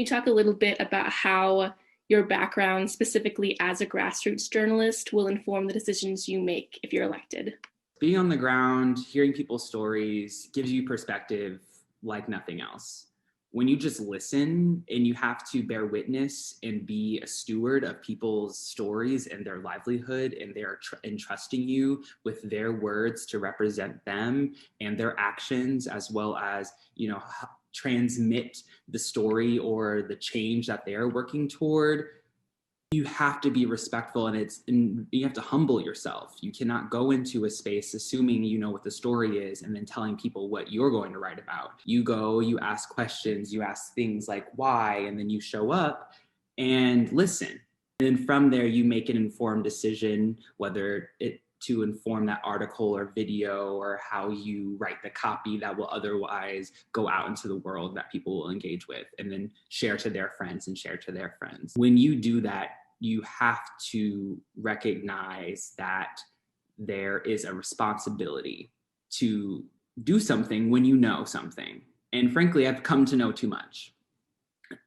you talk a little bit about how your background, specifically as a grassroots journalist, will inform the decisions you make if you're elected? Being on the ground, hearing people's stories gives you perspective like nothing else. When you just listen and you have to bear witness and be a steward of people's stories and their livelihood, and they're entrusting you with their words to represent them and their actions, as well as, transmit the story or the change that they're working toward, you have to be respectful, and you have to humble yourself. You cannot go into a space assuming you know what the story is and then telling people what you're going to write about. You go, you ask questions, you ask things like why, and then you show up and listen. And then from there, you make an informed decision, whether it to inform that article or video, or how you write the copy that will otherwise go out into the world that people will engage with and then share to their friends and share to their friends. When you do that, you have to recognize that there is a responsibility to do something when you know something. And frankly, I've come to know too much.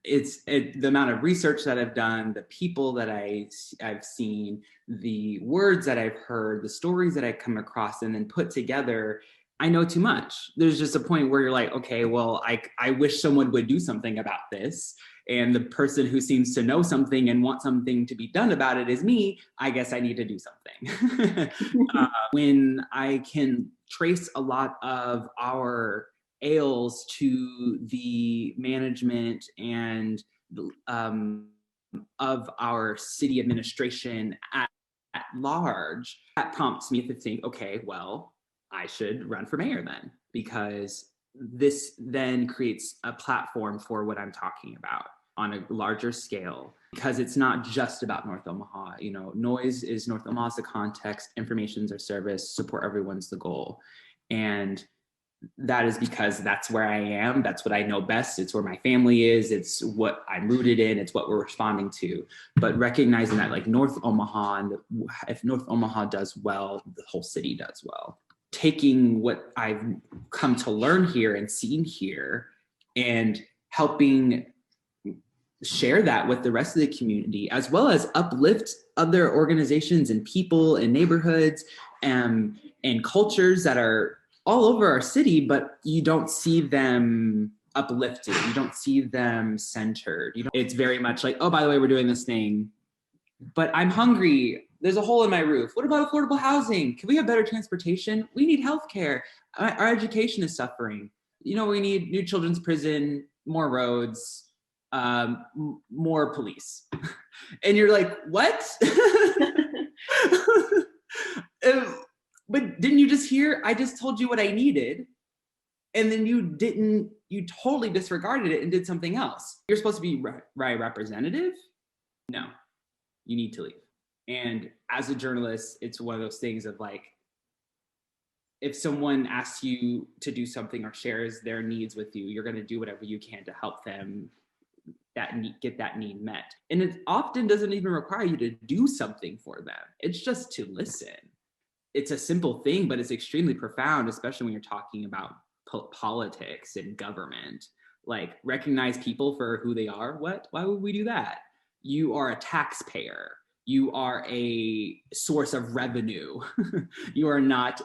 The amount of research that I've done, the people that I've seen, the words that I've heard, the stories that I've come across and then put together. I know too much. There's just a point where you're like, okay, well, I wish someone would do something about this. And the person who seems to know something and want something to be done about it is me. I guess I need to do something. When I can trace a lot of our ails to the management and of our city administration at large, that prompts me to think, okay, well, I should run for mayor then, because this then creates a platform for what I'm talking about on a larger scale, because it's not just about North Omaha. Noise is North Omaha's the context, information's our service, support everyone's the goal. And that is because that's where I am. That's what I know best. It's where my family is. It's what I'm rooted in. It's what we're responding to. But recognizing that, like, North Omaha, and if North Omaha does well, the whole city does well. Taking what I've come to learn here and seen here and helping share that with the rest of the community, as well as uplift other organizations and people and neighborhoods and cultures that are all over our city, but you don't see them uplifted. You don't see them centered. It's very much like, oh, by the way, we're doing this thing, but I'm hungry. There's a hole in my roof. What about affordable housing? Can we have better transportation? We need healthcare. Our education is suffering. We need new children's prison, more roads, more police. And you're like, what? But didn't you just hear? I just told you what I needed. And then you totally disregarded it and did something else. You're supposed to be representative? No, you need to leave. And as a journalist, it's one of those things of like, if someone asks you to do something or shares their needs with you, you're going to do whatever you can to help them get that need met. And it often doesn't even require you to do something for them. It's just to listen. It's a simple thing, but it's extremely profound, especially when you're talking about politics and government. Like, recognize people for who they are. What? Why would we do that? You are a taxpayer. You are a source of revenue. You are not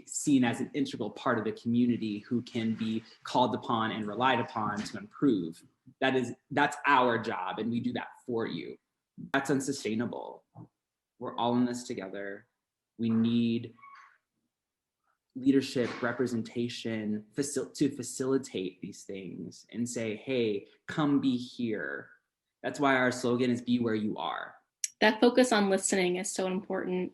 seen as an integral part of the community who can be called upon and relied upon to improve. That's our job, and we do that for you. That's unsustainable. We're all in this together. We need leadership, representation to facilitate these things and say, hey, come be here. That's why our slogan is be where you are. That focus on listening is so important.